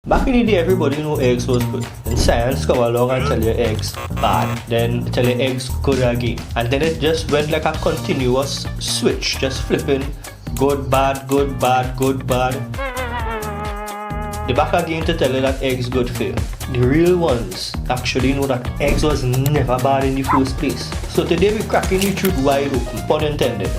Back in the day, everybody knew eggs was good. And science come along and tell you eggs bad. Then tell you eggs good again. And then it just went like a continuous switch, just flipping good, bad, good, bad, good, bad. They back again to tell you that eggs good for you. The real ones actually know that eggs was never bad in the first place. So today we're cracking the truth wide open, pun intended.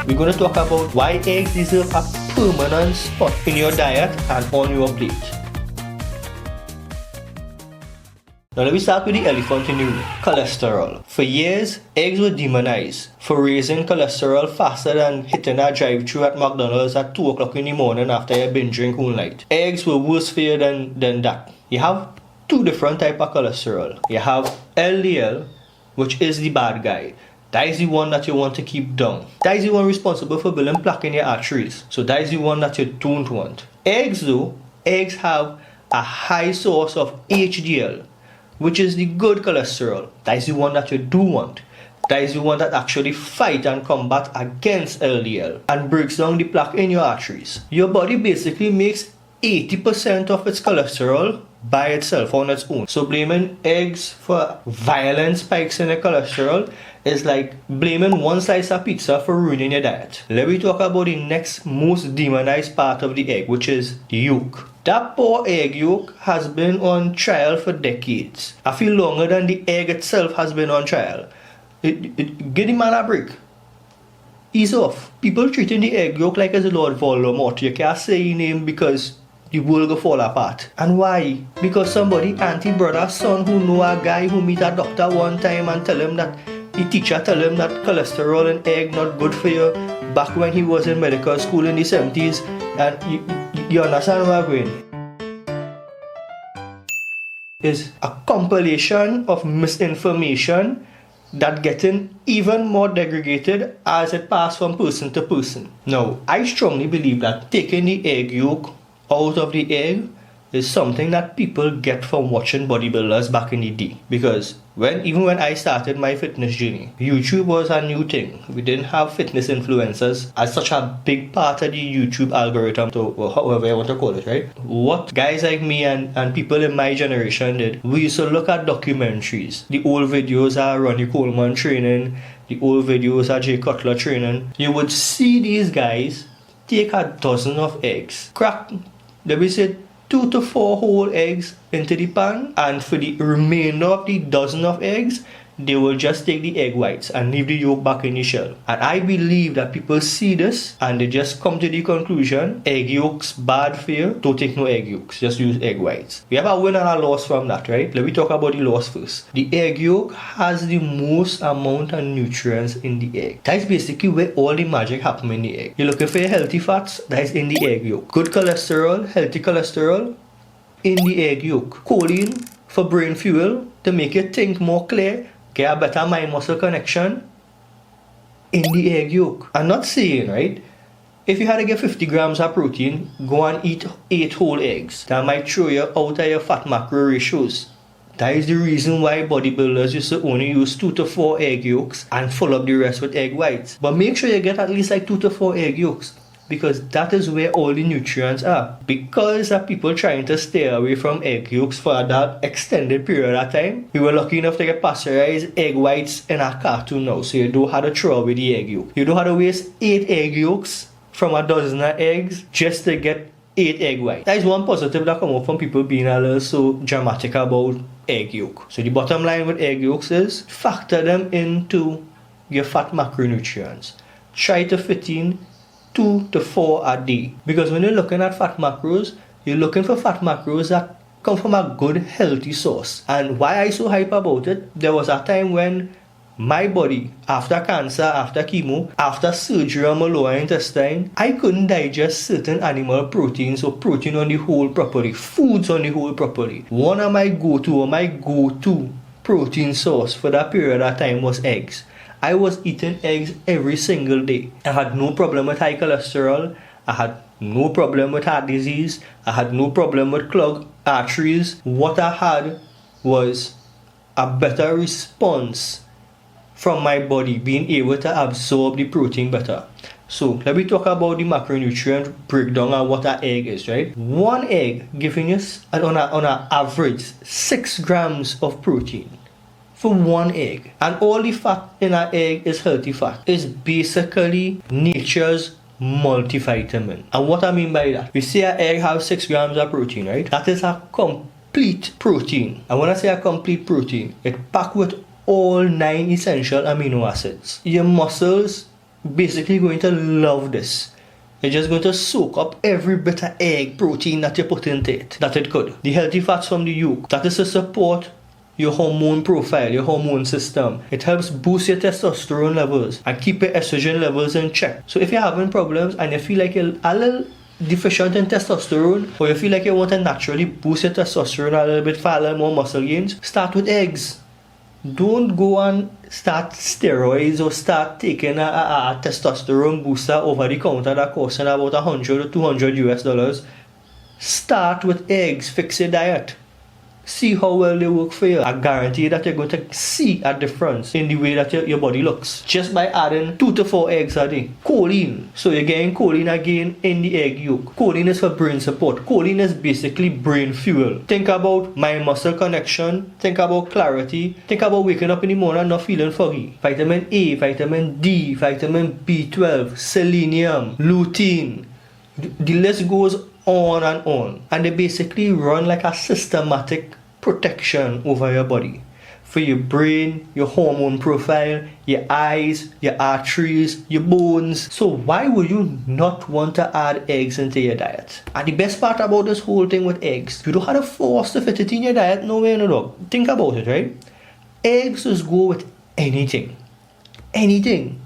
We're going to talk about why eggs deserve a permanent spot in your diet and on your plate. Now let me start with the elephant in the room, cholesterol. For years, eggs were demonized for raising cholesterol faster than hitting a drive-thru at McDonald's at 2 o'clock in the morning after you binge drink all night. Eggs were worse for you than that. You have two different types of cholesterol. You have LDL, which is the bad guy. That is the one that you want to keep down. That is the one responsible for building plaque in your arteries. So that is the one that you don't want. Eggs though, eggs have a high source of HDL, which is the good cholesterol. That is the one that you do want. That is the one that actually fight and combat against LDL and breaks down the plaque in your arteries. Your body basically makes 80% of its cholesterol by itself on its own. So blaming eggs for violent spikes in the cholesterol is like blaming one slice of pizza for ruining your diet. Let me talk about the next most demonized part of the egg, which is the yolk. That poor egg yolk has been on trial for decades. I feel longer than the egg itself has been on trial. Get the man a break. Ease off. People treating the egg yolk like it's Lord Voldemort. You can't say his name because the world will fall apart. And why? Because somebody, auntie, brother, son who know a guy who meet a doctor one time and tell him that the teacher tell him that cholesterol in egg not good for you back when he was in medical school in the 70s. And you understand what I'm going? Is a compilation of misinformation that getting even more degraded as it passes from person to person. Now, I strongly believe that taking the egg yolk out of the egg is something that people get from watching bodybuilders back in the day. Because even when I started my fitness journey, YouTube was a new thing. We didn't have fitness influencers as such a big part of the YouTube algorithm, or however I want to call it, right? What guys like me and people in my generation did, we used to look at documentaries. The old videos are Ronnie Coleman training, the old videos are Jay Cutler training. You would see these guys take a dozen of eggs, crack, let me say 2 to 4 whole eggs into the pan, and for the remainder of the dozen of eggs, they will just take the egg whites and leave the yolk back in the shell. And I believe that people see this and they just come to the conclusion, egg yolks bad for you, don't take no egg yolks, just use egg whites. We have a win and a loss from that, right? Let me talk about the loss first. The egg yolk has the most amount of nutrients in the egg. That is basically where all the magic happens in the egg. You're looking for your healthy fats, that is in the egg yolk. Good cholesterol, healthy cholesterol, in the egg yolk. Choline for brain fuel, to make you think more clear, get a better mind-muscle connection, in the egg yolk. I'm not saying, right, if you had to get 50 grams of protein, go and eat 8 whole eggs. That might throw you out of your fat macro ratios. That is the reason why bodybuilders used to only use 2 to 4 egg yolks and fill up the rest with egg whites. But make sure you get at least like 2 to 4 egg yolks, because that is where all the nutrients are. Because of people trying to stay away from egg yolks for that extended period of time, we were lucky enough to get pasteurized egg whites in our cartoon now, so you don't have to throw away the egg yolk. You don't have to waste 8 egg yolks from a dozen of eggs just to get 8 egg whites. That is one positive that come up from people being a little so dramatic about egg yolk. So the bottom line with egg yolks is factor them into your fat macronutrients. Try to fit in 2 to 4 a day. Because when you're looking at fat macros, you're looking for fat macros that come from a good healthy source. And why I so hype about it, there was a time when my body, after cancer, after chemo, after surgery on my lower intestine, I couldn't digest certain animal proteins or protein on the whole properly, foods on the whole properly. One of my go-to protein source for that period of time was eggs. I was eating eggs every single day. I had no problem with high cholesterol. I had no problem with heart disease. I had no problem with clogged arteries. What I had was a better response from my body being able to absorb the protein better. So let me talk about the macronutrient breakdown and what an egg is, right? One egg giving us on an average 6 grams of protein for one egg. And all the fat in an egg is healthy fat. It's basically nature's multivitamin. And what I mean by that, we say an egg has 6 grams of protein, right? That is a complete protein. And when I say a complete protein, it's packed with all 9 essential amino acids. Your muscles basically going to love this. You're just going to soak up every bit of egg protein that you put into it, that it could. The healthy fats from the yolk, that is to support your hormone profile, your hormone system. It helps boost your testosterone levels and keep your estrogen levels in check. So if you're having problems and you feel like you're a little deficient in testosterone, or you feel like you want to naturally boost your testosterone a little bit for a little more muscle gains, start with eggs. Don't go and start steroids or start taking a testosterone booster over the counter that costs about 100 or 200 US dollars. Start with eggs, fix your diet. See how well they work for you. I guarantee that you're going to see a difference in the way that your body looks just by adding 2 to 4 eggs a day. Choline. So you're getting choline again in the egg yolk. Choline is for brain support. Choline is basically brain fuel. Think about mind-muscle connection. Think about clarity. Think about waking up in the morning and not feeling foggy. Vitamin A, vitamin D, vitamin B12, selenium, lutein. The list goes on and on. And they basically run like a systematic protection over your body for your brain, your hormone profile, your eyes, your arteries, your bones. So why would you not want to add eggs into your diet? And the best part about this whole thing with eggs, you don't have to force to fit it in your diet, no way, no dog. Think about it, right? Eggs just go with anything. Anything.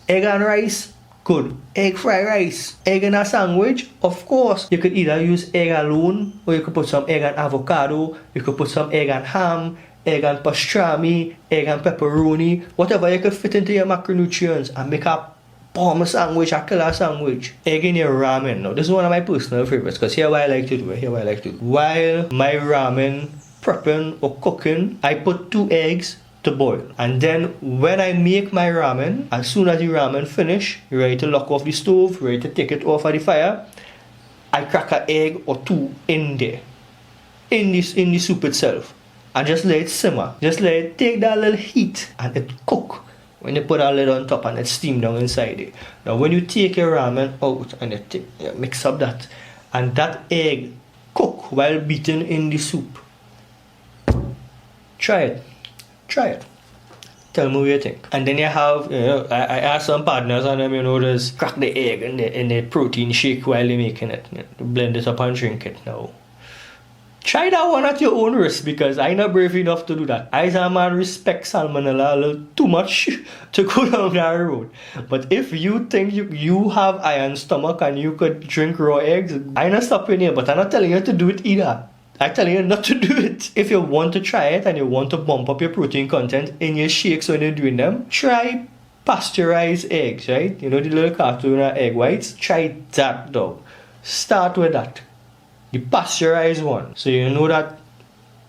Egg and rice, good. Egg fried rice. Egg in a sandwich, of course. You could either use egg alone, or you could put some egg and avocado. You could put some egg and ham, egg and pastrami, egg and pepperoni. Whatever you could fit into your macronutrients and make a bomb sandwich, a killer sandwich. Egg in your ramen. Now, this is one of my personal favorites, because here what I like to do. While my ramen prepping or cooking, I put 2 eggs to boil, and then when I make my ramen, as soon as the ramen finish, you're ready to lock off the stove, ready to take it off of the fire, I crack an egg or 2 in there, in the soup itself, and just let it simmer. Just let it take that little heat and it cook. When you put a lid on top and it steam down inside it. Now when you take your ramen out and you mix up that, and that egg cook while beaten in the soup. Try it. Tell me what you think. And then you have, I ask some partners and them, just crack the egg in the protein shake while they're making it. Blend it up and drink it now. Try that one at your own risk, because I'm not brave enough to do that. I am man respect salmonella a little too much to go down that road. But if you think you have iron stomach and you could drink raw eggs, I'm not stopping you, but I'm not telling you to do it either. I'm telling you not to do it. If you want to try it and you want to bump up your protein content in your shakes when you're doing them, try pasteurized eggs, right? The little cartoon egg whites. Try that though. Start with that. The pasteurized one. So you know that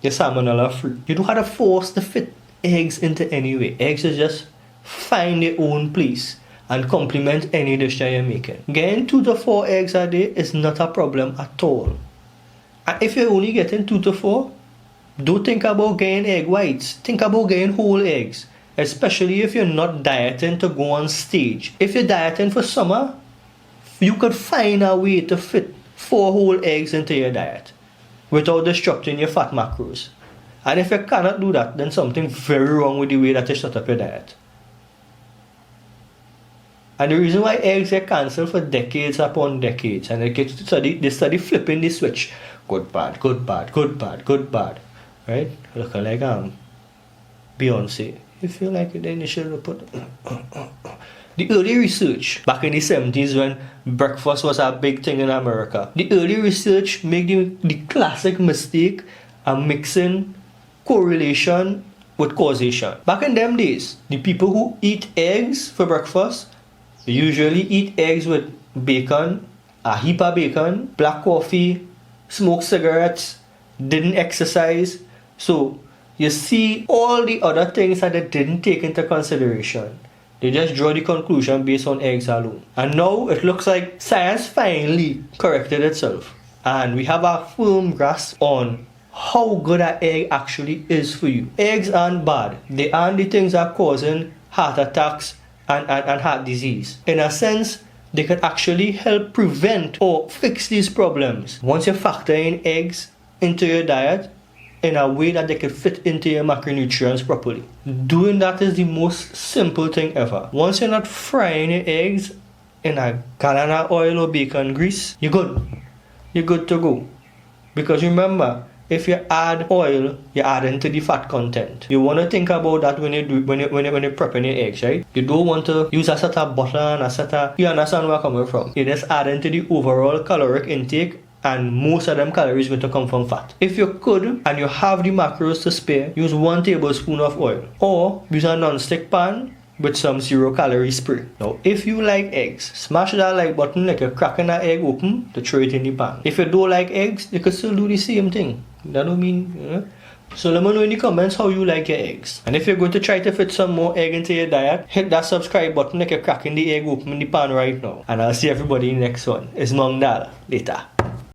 you're salmonella free. You don't have to force to fit eggs into any way. Eggs is just find their own place and complement any dish that you're making. Getting 2 to 4 eggs a day is not a problem at all. And if you're only getting 2 to 4, don't think about getting egg whites. Think about getting whole eggs. Especially if you're not dieting to go on stage. If you're dieting for summer, you could find a way to fit 4 whole eggs into your diet without disrupting your fat macros. And if you cannot do that, then something very wrong with the way that you set up your diet. And the reason why eggs get cancelled for decades upon decades, and they study flipping the switch. Good, bad, good, bad, good, bad, good, bad. Right? Looking like Beyonce. You feel like it, then you should put the early research back in the 70s when breakfast was a big thing in America. The early research made the classic mistake of mixing correlation with causation. Back in them days, the people who eat eggs for breakfast usually eat eggs with bacon, a heap of bacon, black coffee, smoked cigarettes, didn't exercise. So you see all the other things that they didn't take into consideration. They just draw the conclusion based on eggs alone. And now it looks like science finally corrected itself. And we have a firm grasp on how good an egg actually is for you. Eggs aren't bad. They aren't the things that are causing heart attacks and heart disease. In a sense, they can actually help prevent or fix these problems. Once you factor in eggs into your diet in a way that they can fit into your macronutrients properly. Doing that is the most simple thing ever. Once you're not frying your eggs in a gallon of oil or bacon grease, you're good. You're good to go. Because remember, if you add oil, you add into the fat content. You want to think about that when you're prepping your eggs, right? You don't want to use a set of butter and a set of... You understand where I'm coming from? You just add into the overall caloric intake, and most of them calories are going to come from fat. If you could, and you have the macros to spare, use 1 tablespoon of oil. Or use a non-stick pan with some 0-calorie spray. Now, if you like eggs, smash that like button like you're cracking an egg open to throw it in the pan. If you don't like eggs, you can still do the same thing. That don't mean... So let me know in the comments how you like your eggs. And if you're going to try to fit some more egg into your diet, hit that subscribe button like you're cracking the egg open in the pan right now. And I'll see everybody in the next one. It's Mong Dal. Later.